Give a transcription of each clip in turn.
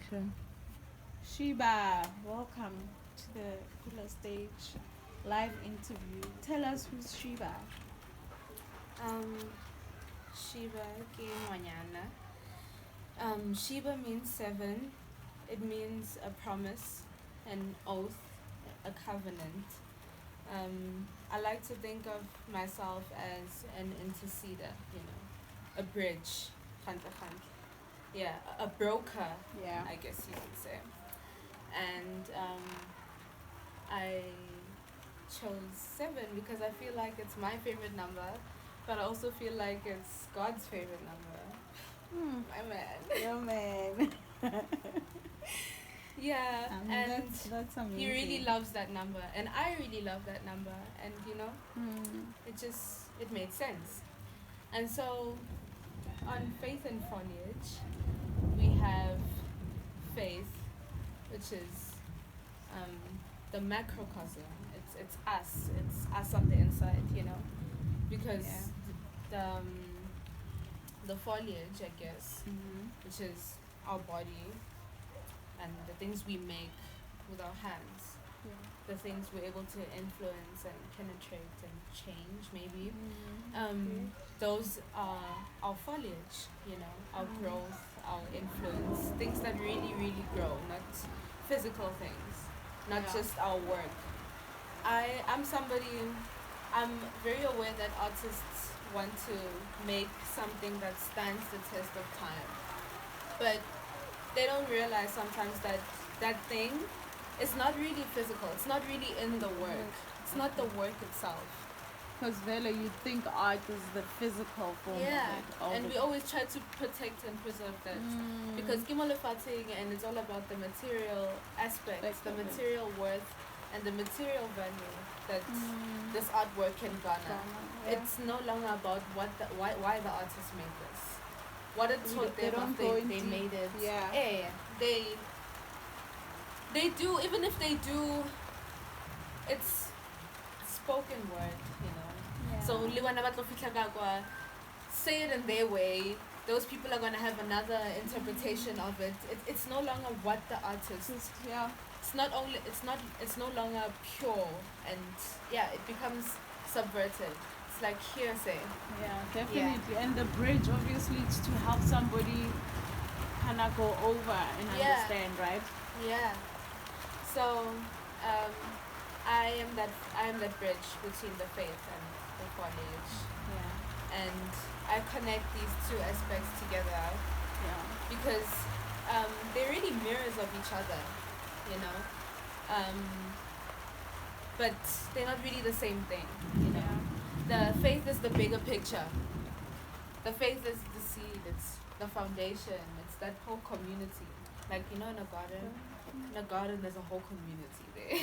Introduction. Sheba, welcome to the Kula stage live interview. Tell us who's Sheba. Sheba Kingwanyana. Sheba means 7. It means a promise, an oath, a covenant. I like to think of myself as an interceder, a bridge, a broker, I guess you could say. And I chose 7 because I feel like it's my favorite number, but I also feel like it's God's favorite number. My man. Your man. Yeah, and that's amazing. he really loves that number, and I really love that number, and it made sense. And so on Faith and Foliage, we have faith, which is the macrocosm. It's us on the inside, because the foliage, I guess, which is our body and the things we make with our hands, the things we're able to influence and penetrate and change, maybe. Those are our foliage, our growth, our influence, things that really, really grow, not physical things, not just our work. I'm very aware that artists want to make something that stands the test of time, but they don't realize sometimes that that thing is not really physical. It's not really in the work. It's not the work itself. Because Vela, you think art is the physical form of it. And we always try to protect and preserve that. Because Kimolefating, and it's all about the material aspects, the material worth, and the material value that this artwork can garner. It's no longer about why the artist made this. What it taught them after they made it. They do, even if they do, it's spoken word, So say it in their way. Those people are gonna have another interpretation of it. It's no longer what the artist. It's no longer pure, and it becomes subverted. It's like hearsay. Yeah, definitely. Yeah. And the bridge, obviously, it's to help somebody kind of go over and understand, right? Yeah. So, I am that bridge between the faith and the foliage. Yeah. And I connect these two aspects together. Yeah. Because they're really mirrors of each other, but they're not really the same thing, The faith is the bigger picture. The faith is the seed, it's the foundation, it's that whole community. Like, in a garden there's a whole community there.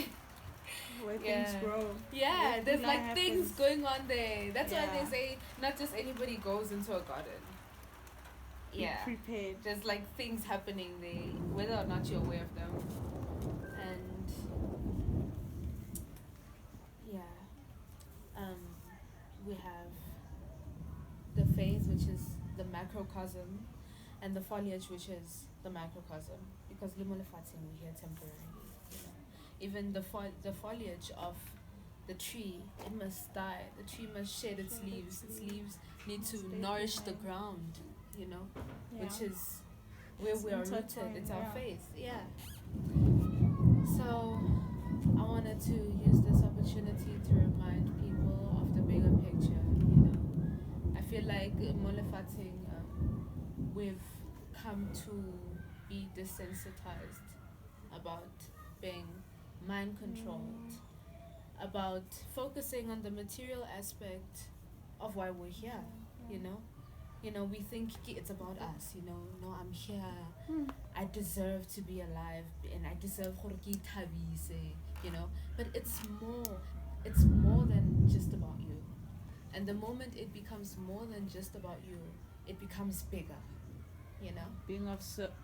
Where things grow. Yeah, there's like things going on there. That's why they say not just anybody goes into a garden. Be prepared. There's like things happening there, whether or not you're aware of them. And we have the faith, which is the macrocosm, and the foliage, which is the macrocosm. Because limolefatsing, we're here temporarily. Even the foliage of the tree, it must die. The tree must shed its leaves. Its leaves need to nourish the ground, which is where we are rooted. It's our faith. Yeah. So I wanted to use this opportunity to remind people of the bigger picture. I feel like molefating, we've come to be desensitized about being mind controlled, about focusing on the material aspect of why we're here. We think it's about us. No, I'm here. I deserve to be alive, and I deserve but it's more than just about you. And the moment it becomes more than just about you, it becomes bigger. Being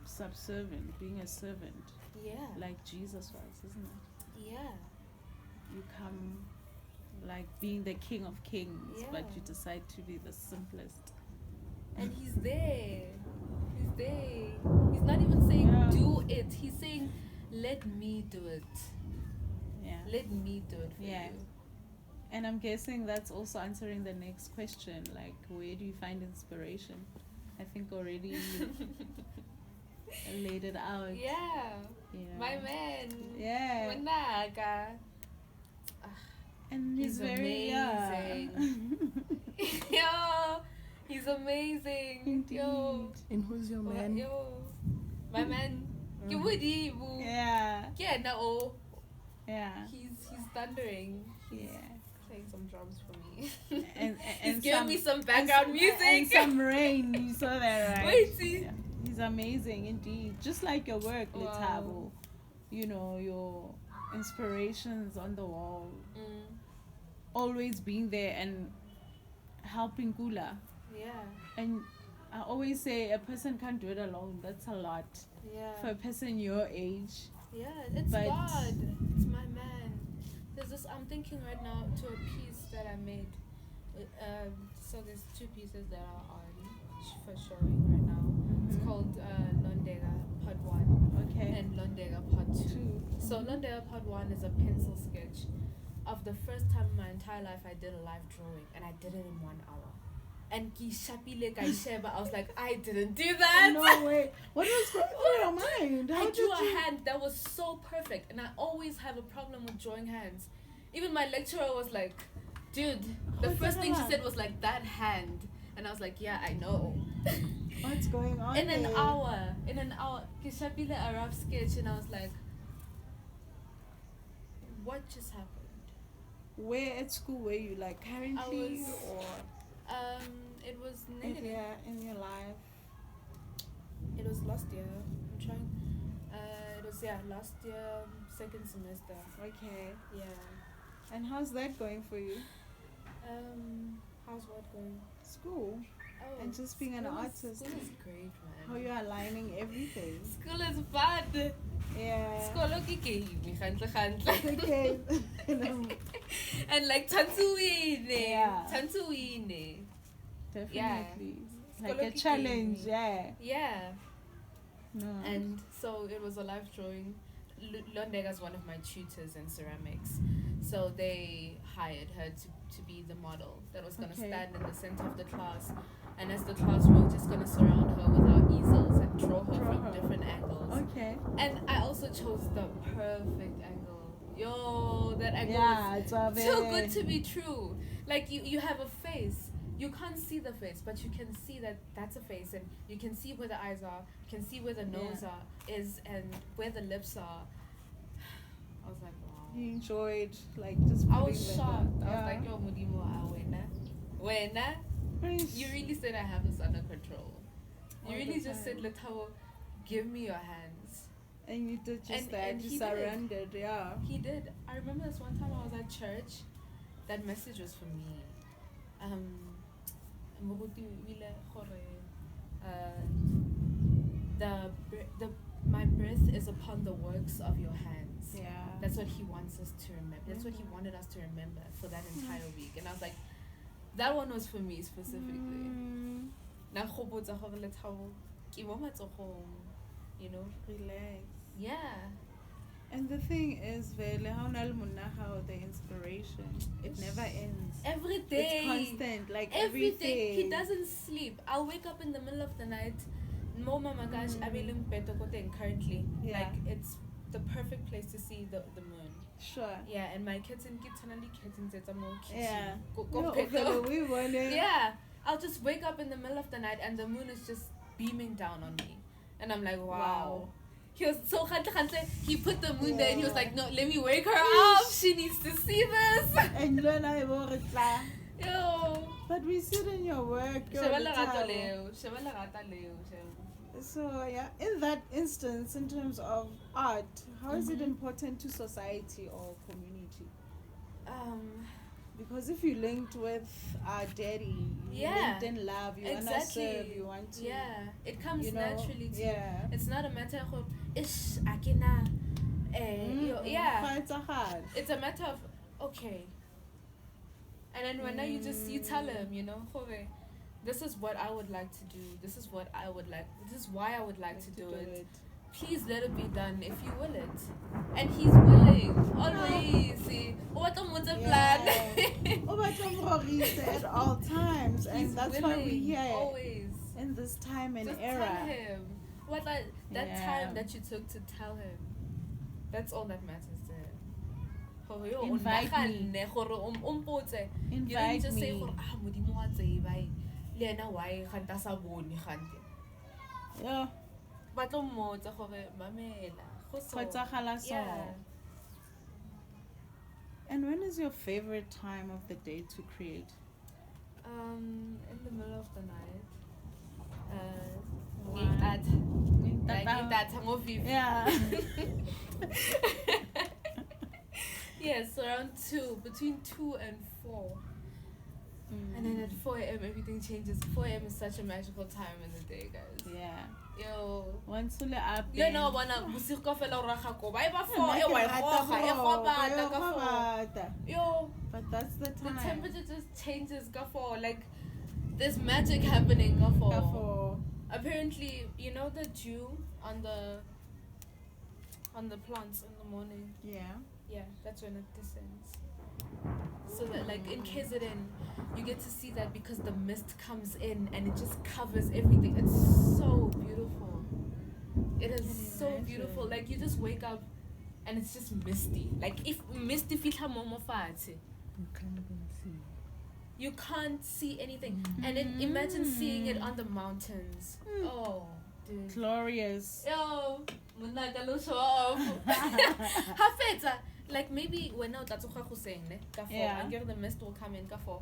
subservient, being a servant. Yeah. Like Jesus was, isn't it? Yeah. You come like being the King of Kings, but you decide to be the simplest. And he's there. He's not even saying do it. let me do it. Yeah. Let me do it for Yeah. you. And I'm guessing that's also answering the next question, like, where do you find inspiration? I think already you laid it out. Yeah. You know. My man. Yeah. Manaka. And he's very amazing. Yo, he's amazing. Indeed. Yo. And who's your man? Yo. My man. Yeah. Yeah, no. Yeah. He's thundering. He's Yeah. playing some drums for me. And he's giving me some background music. And some rain. You saw that, right? Wait, see. Yeah. He's amazing indeed. Just like your work, Wow. Letabo. You know, your inspirations on the wall. Always being there and helping Kula. Yeah. And I always say a person can't do it alone. That's a lot. Yeah. For a person your age. Yeah, it's But- God. It's my man. There's this. I'm thinking right now to a piece that I made. So there's two pieces that are on for showing right now. It's called Londega Part 1 Okay. and Londega Part 2. So Londega Part 1 is a pencil sketch of the first time in my entire life I did a live drawing, and I did it in 1 hour. And I was like, I didn't do that. No way. What was going through your mind? How I did drew a you? hand that was so perfect, and I always have a problem with drawing hands. Even my lecturer was like, dude, the What's first thing she that? said was like, that hand. And I was like, yeah, I know. What's going on? In an there? hour, Kishapile a rough sketch, and I was like, what just happened? Where at school were you, like, currently was- or It was in, negative. in your life? It was last year. I'm trying. It was last year, second semester. Okay. Yeah. And how's that going for you? How's what going? School. Oh, And just being an school artist. School is great, man. How you're aligning everything. School is fun. Yeah. School okay, Okay. and like Tantuine. Yeah. Tantuine. Definitely. Like School a challenge, yeah. Yeah. No. And so it was a live drawing. Londega is one of my tutors in ceramics. So they hired her to be the model that was going to Okay. stand in the center of the class. And as the class, we were just going to surround her with our easels and draw her from different angles. Okay. And I also chose the perfect angle. Yo, that angle Yeah, is it's a too very good to be true. Like you have a face. You can't see the face, but you can see that that's a face, and you can see where the eyes are. You can see where the nose is, and where the lips are. I was like, wow. You enjoyed, like, just I putting was that shocked. down. I was like, yo, Mudimo, wena. You really said I have this under control. You All really the just said, time. Letao, give me your hands. And you did just And- that. and You he did. surrendered, yeah. He did. I remember this one time I was at church. That message was for me. Moruti o ile gore, my breath is upon the works of your hands. Yeah. That's what he wants us to remember. That's what he wanted us to remember for that entire week. And I was like, that one was for me specifically. Na khopotsa gore Lethabo ke mo matsogong, you know? Relax. Yeah. And the thing is, how the inspiration, it never ends. Every day. It's constant, like Every day. He everything. doesn't sleep. I'll wake up in the middle of the night. Mo mama gosh, currently. Yeah. Like it's the perfect place to see the moon. Sure. Yeah, and my kids and Yeah. Go No, peto. we want it. Yeah. I'll just wake up in the middle of the night and the moon is just beaming down on me. And I'm like, wow. He was so he put the moon there and he was like, no, let me wake her up. She needs to see this. And then I will reply. Yo. But we sit in your work. Sheba lerato leo. So yeah, in that instance, in terms of art, how is it important to society or community? Because if you linked with our daddy, you linked in love, you want to serve, you want to... Yeah, it comes naturally to you. Yeah. It's not a matter of, ish, akina, yeah. It's hard. It's a matter of, okay. And then when now you tell him, you know, this is what I would like to do. This is why I would like to do it. please let it be done if you will it. And he's willing, always. What a plan. At all times, and He's that's willing, why we're here always. in this time and Just era. tell him. That time that you took to tell him. That's all that matters to him. Invite me. You don't just say, Modimo wa tseba le ena why ganta sa bone gante. Yeah. Ba tlo mmotsa gore mamela. Go so. Yeah. And when is your favorite time of the day to create? In the middle of the night. Yeah. Yes, around 2, between 2 and 4. And then at 4 a.m. everything changes. 4 a.m. is such a magical time in the day, guys. Yeah. Yo. Once you up You know, bona bosigo ka fela o raga ko. Ba e ba 4 e wa Yo. But that's the time. The temperature just changes ka 4. Like there's magic happening ka 4. Apparently, you know the dew on the plants in the morning. Yeah, that's when it descends. So that like in KZN, you get to see that because the mist comes in and it just covers everything. It's so beautiful. It is so beautiful. Like you just wake up and it's just misty. Like if misty fitla momo fatshe. You can't see anything. And then imagine seeing it on the mountains. Oh, dude. Glorious. Yo, munaka lo show off. Hafeta. Like maybe when I tatsuga go seng ne ka for and the mist will come in ka for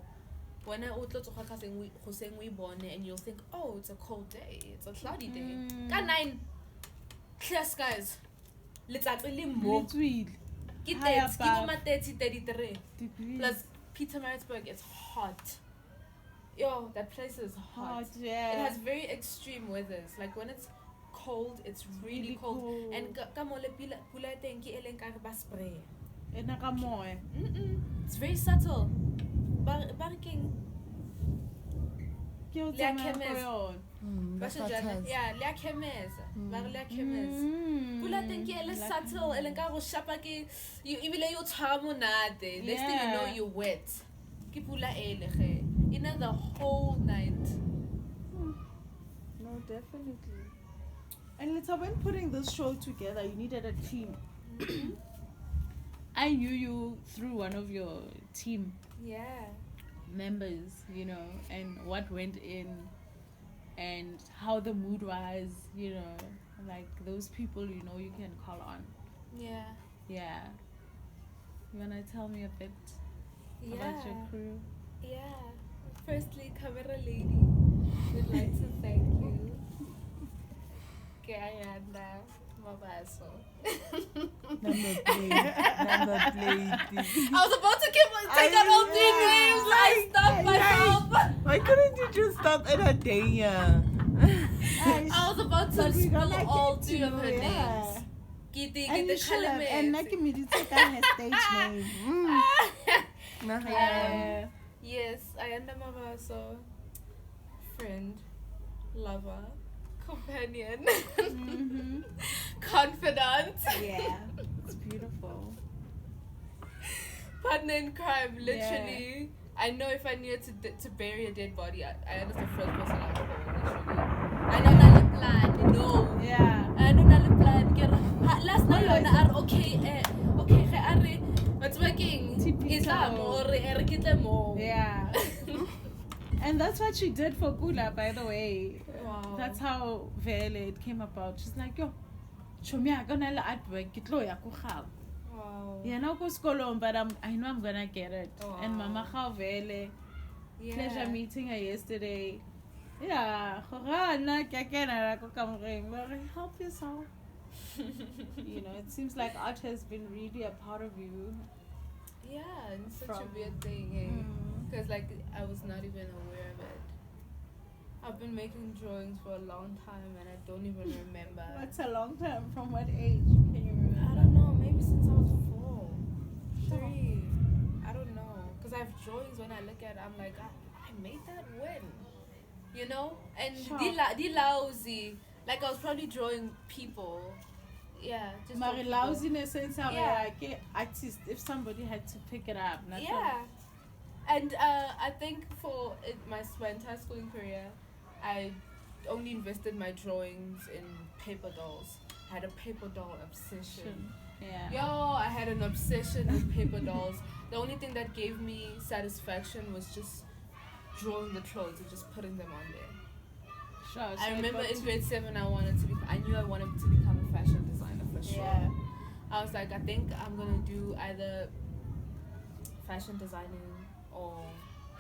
when I utlo tsoga ka seng go seng we bone and you'll think, oh, it's a cold day, it's a cloudy day. Ka 9 clear skies. Letsatsi le mo ke 33 plus Pietermaritzburg is hot. Yo, that place is hot. Yeah. It has very extreme weathers. Like when it's cold, it's really cold. And ka mo le pula teng ke eleng ka ba spray. It's very subtle. Barking. Yeah, le chemes. Pula teng ke ele subtle, eleng ka go shapa ke you ibile yo tshwa monate. Next thing you know you wet. Ke pula ele ge. The whole night. No, definitely. And Lita, when putting this show together, you needed a team. I knew you through one of your team members, you know, and what went in and how the mood was, you know, like those people, you know, you can call on. Yeah. You want to tell me a bit about your crew? Yeah. Firstly, camera lady, we'd like to thank you. Kayanda Mabaso. Number plate. I was about to take out all three names. I stopped myself. Why couldn't you just stop at a day? I was about to spell all 3 of her names. And you should have, and like immediately a stage name. Yes, Ayanda Mabaso, friend, lover, companion, confidant. Yeah, it's beautiful. Partner in crime, literally. I know if I needed to bury a dead body, I am the first person I would call, literally. I know not the plan, no. Yeah. I know not the plan. Last night, I was okay, what's working? Yeah. And that's what she did for Kula, by the way. Wow. That's how Vele it came about. She's like, yo, show me gonna artwork, Wow. yeah, now go school, but I know I'm gonna get it. Wow. And Mama Vele, pleasure meeting her yesterday. Yeah, help yourself. You know, it seems like art has been really a part of you. Yeah, it's such a weird thing, because like I was not even aware of it. I've been making drawings for a long time and I don't even remember. What's a long time? From what age? Can you remember? I don't know, maybe since I was 4, 3. I don't know, because I have drawings when I look at it, I'm like, I made that when? You know? And di lousy. Like I was probably drawing people. Yeah, just Mari people. lousy in a sense of Yeah. like artist if somebody had to pick it up. Not Yeah. And I think for my entire schooling career, I only invested my drawings in paper dolls. I had a paper doll obsession. Yeah. Yo, I had an obsession with paper dolls. The only thing that gave me satisfaction was just drawing the clothes and just putting them on there. Sure. I remember in grade 7 I knew I wanted to become a fashion designer for sure. Yeah. I was like, I think I'm gonna do either fashion designing or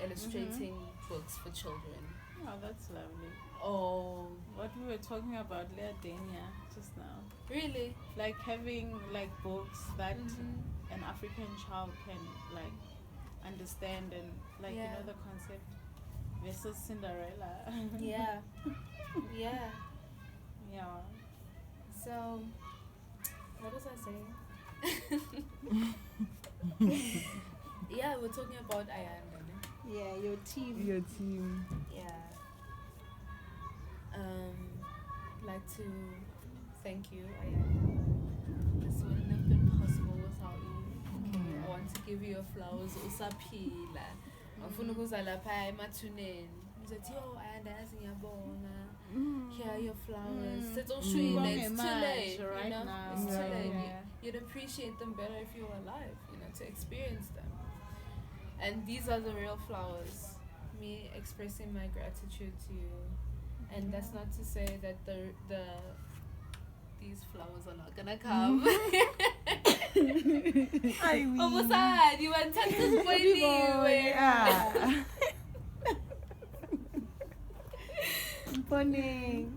illustrating books for children. Oh, that's lovely. Oh, What we were talking about Leah Dania just now. really? Like having like books that an African child can like understand and like you Yeah. know the concept versus Cinderella. Yeah. Yeah. Yeah. So, what was I saying? Yeah, we're talking about Ayanda. Yeah, your team. Your team. Yeah. Like to thank you, Ayanda. This wouldn't have been possible without you. I want to give you your flowers. Usaphila. Ngifuna ukuza lapha emathuneni. Ngizothi yo Ayanda ngiyabonga. Here are your flowers. It's too late, Right you know? now. It's too Yeah. late. Yeah. You'd appreciate them better if you were alive, you know, to experience them. And these are the real flowers. Me expressing my gratitude to you. And that's not to say that these flowers are not gonna come. I mean, Almost sad. You want to spoil me. yeah. Funny.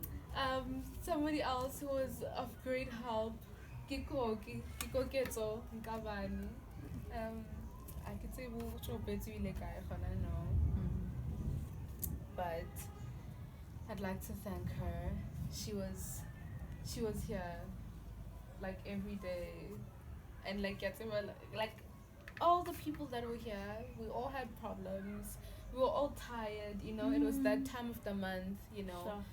Somebody else who was of great help, Kiko Ketso Nkabani. I could say we'll show better like I know. But I'd like to thank her. She was here like every day, and like all the people that were here, we all had problems. We were all tired, you know. It was that time of the month, you know. Sure.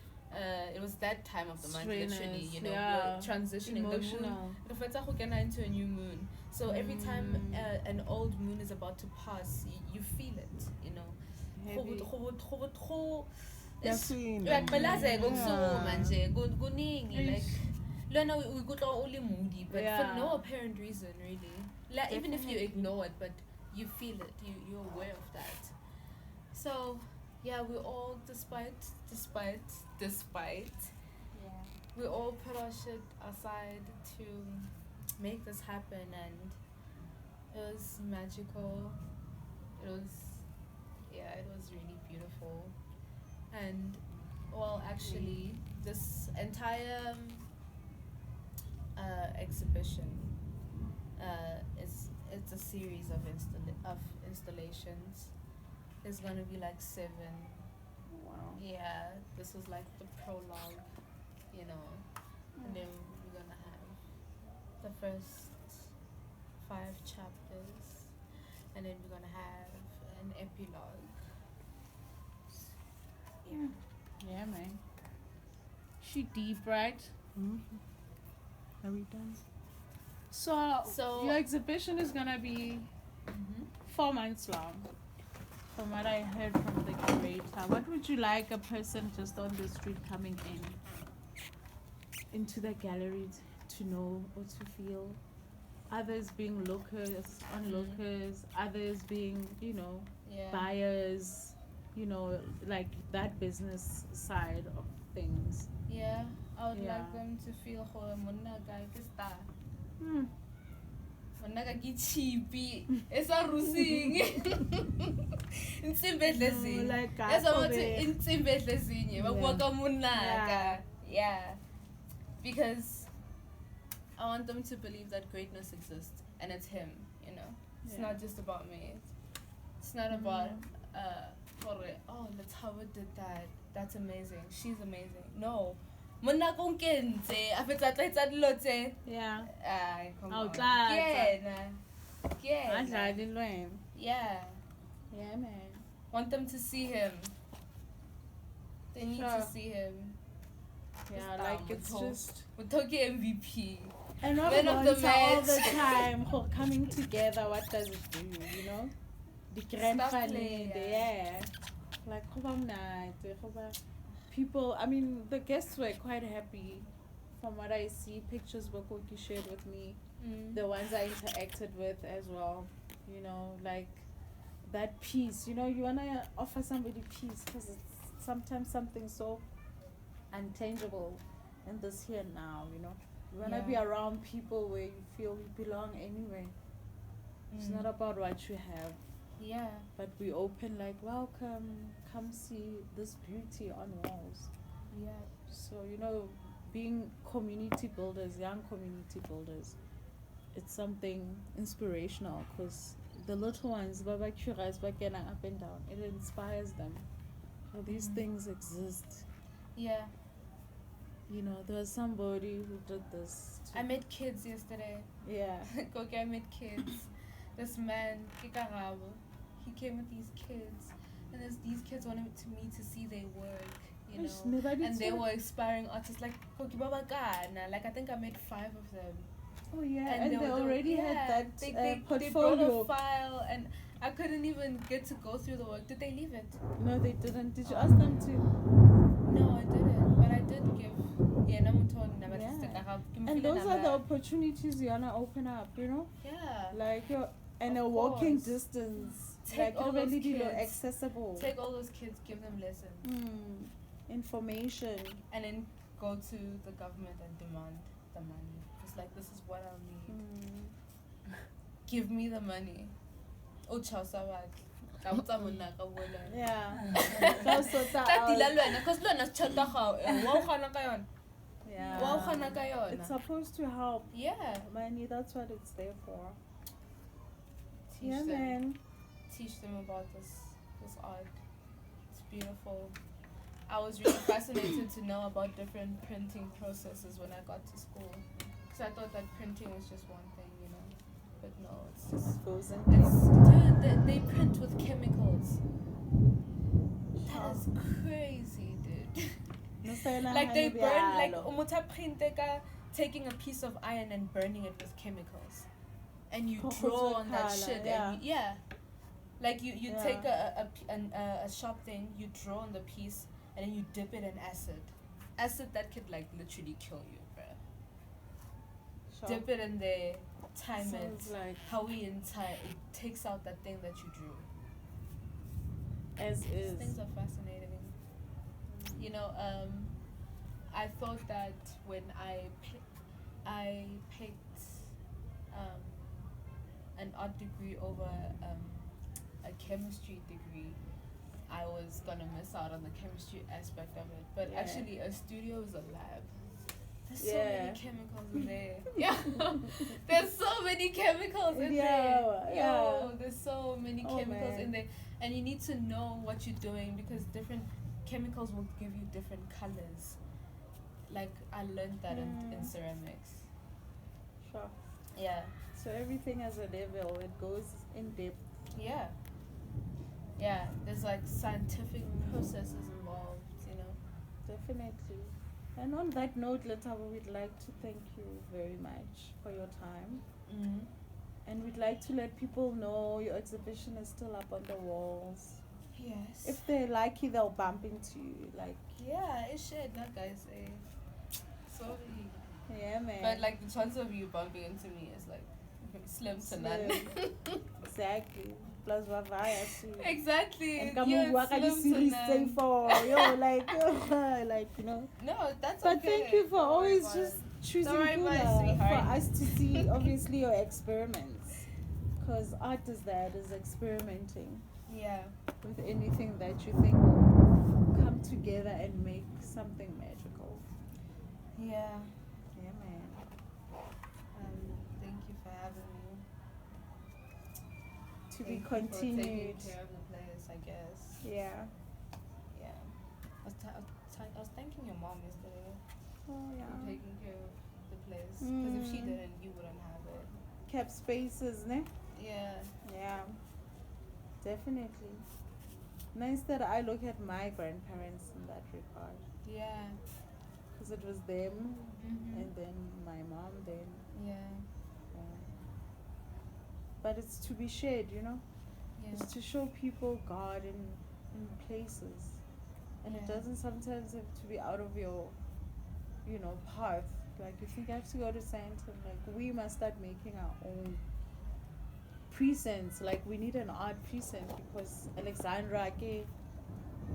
It was that time of the month, Strenuous, literally, you know. yeah. We were transitioning. Emotional. The moon into a new moon. So every time an old moon is about to pass, you feel it, you know. Heavy. Uyaqhelaza ngokusukuma nje kuningi like lona ukutla only moody but for no apparent reason really. Like even if you ignore it but you feel it, you're aware of that. So yeah, we all despite we all put our shit aside to make this happen, and it was magical. It was really beautiful. And well, actually, this entire exhibition it's a series of installations. There's gonna be like 7. Wow. Yeah, this was like the prologue, you know, and then we're gonna have the first 5 chapters, and then we're gonna have an epilogue. Yeah. Yeah, man. She deep, right? Are we done? So your exhibition is gonna be 4 months long. From what I heard from the curator, what would you like a person just on the street coming into the gallery to know or to feel? Others being lookers, onlookers, others being, you know, buyers, you know, like that business side of things. Yeah, I would like them to feel Monaga Kista. Monaga Gichibi. It's a rusing. In Simbedlesing. That's what in Simbedlesing. Waka Monaga. Yeah. Because I want them to believe that greatness exists and it's him, you know. It's not just about me. It's not about let's Howard did that. That's amazing. She's amazing. No. Mona kong kenze. After that lote. Yeah. Come Oh, on. glad. Yeah. Yeah, man. Want them to see him. They need to see him. Yeah, like it's just with Toki MVP. And not Men of the all match. the time coming together. What does it do? You know, the grand family. Yeah, like people. I mean, the guests were quite happy. From what I see, pictures Bokoki shared with me, the ones I interacted with as well. You know, like that peace. You know, you wanna offer somebody peace because it's sometimes something so untangible in this here and now. You know. You want to be around people where you feel you belong anyway. It's not about what you have. Yeah. But we open like, welcome, come see this beauty on walls. Yeah. So, you know, being community builders, young community builders, it's something inspirational because the little ones, Baba Kuras, Bakena up and down, it inspires them. So these things exist. Yeah. You know, there was somebody who did this. I met kids yesterday. Yeah. I met kids. This man, Kikarabo, he came with these kids. And these kids wanted me to see their work, you know. And they were aspiring artists like Koki Baba Gana. Like, I think I met 5 of them. Oh, yeah. And they already had that portfolio. They brought a file, and I couldn't even get to go through the work. Did they leave it? No, they didn't. Did you ask them to? No, I didn't. But I did give. Yeah. And those are the opportunities you wanna open up, you know? Yeah. Like a walking distance. Take like all those kids, accessible. Take all those kids, give them lessons. Information. And then go to the government and demand the money. It's like, this is what I need. Give me the money. Yeah. It's supposed to help. Yeah. Money, that's what it's there for. Teach them about this art. It's beautiful. I was really fascinated to know about different printing processes when I got to school. Because I thought that printing was just one thing, you know. But no, it's just... Dude, they print with chemicals. That is crazy, dude. Like they burn, like taking a piece of iron and burning it with chemicals. And you draw on that shit. Yeah. Like you take a sharp thing, you draw on the piece, and then you dip it in acid. Acid that could like literally kill you, bruh. Sure. Dip it in there, time it. Like how we it takes out that thing that you drew. As These is. things are fascinating. You know, I thought that when I picked an art degree over a chemistry degree, I was gonna miss out on the chemistry aspect of it. But actually, a studio is a lab. There's so many chemicals in there. Yeah, there's so many chemicals in there. Yo, there's so many chemicals in there, and you need to know what you're doing because different chemicals will give you different colors. Like I learned that in ceramics. Sure. Yeah. So everything has a level. It goes in depth. Yeah. Yeah. There's like scientific processes involved, you know. Definitely. And on that note, Letabo, we'd like to thank you very much for your time. Mm-hmm. And we'd like to let people know your exhibition is still up on the walls. Yes. If they're lucky, they'll bump into you. Like. Yeah, it should, not guys. Sorry. Yeah, man. But like the chance of you bumping into me is like slim to none. Exactly. Plus Vavaya too. Exactly. And come on, slim to for like you know. No, that's but okay. Thank you for always just choosing Kula for us to see obviously your experiments. Because art is experimenting. Yeah. With anything that you think will come together and make something magical. Yeah. Yeah, man. Thank you for having me. To be continued. Taking care of the place, I guess. Yeah. Yeah. I was thanking your mom yesterday. Oh, yeah. For taking care of the place. Because if she didn't, you wouldn't have it. Kept spaces, ne? Yeah. Yeah. Definitely. Nice that I look at my grandparents in that regard. Yeah. because it was them, and then my mom, then. Yeah. But it's to be shared, you know? Yeah. It's to show people God in places. And it doesn't sometimes have to be out of your, you know, path. Like, if you have to go to Santa, like, we must start making our own precincts. Like, we need an art precinct because Alexandra,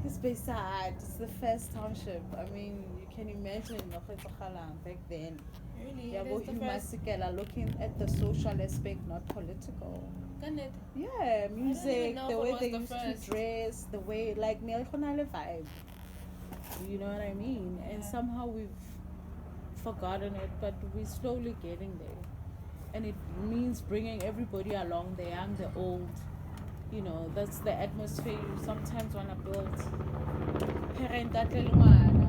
it's beside, it's the first township. I mean, you can imagine back then. Really? Yeah, It is the first. looking at the social aspect, not political. Can it? Yeah, music, know the if it way was they the used first. to dress, the way, like, Nilkonale vibe. You know what I mean? And Yeah. somehow we've forgotten it, but we're slowly getting there. And it means bringing everybody along, the young, the old. You know, that's the atmosphere you sometimes want to build. Parent that little ngwana.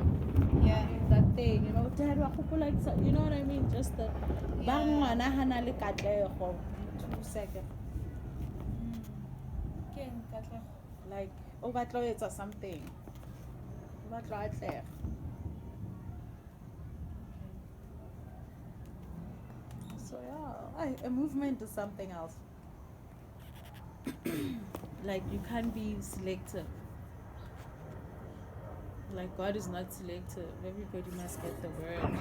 Yeah. That thing, you know, dad, like, you know what I mean? Just the bang ngwana hana le katlego. 2 seconds. Like, oh, batlo etsa something. Batlo atlega. So yeah, a movement is something else. Like, you can't be selective. Like, God is not selective. Everybody must get the word.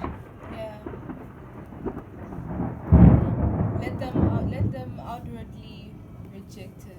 Yeah. Let them outwardly reject it.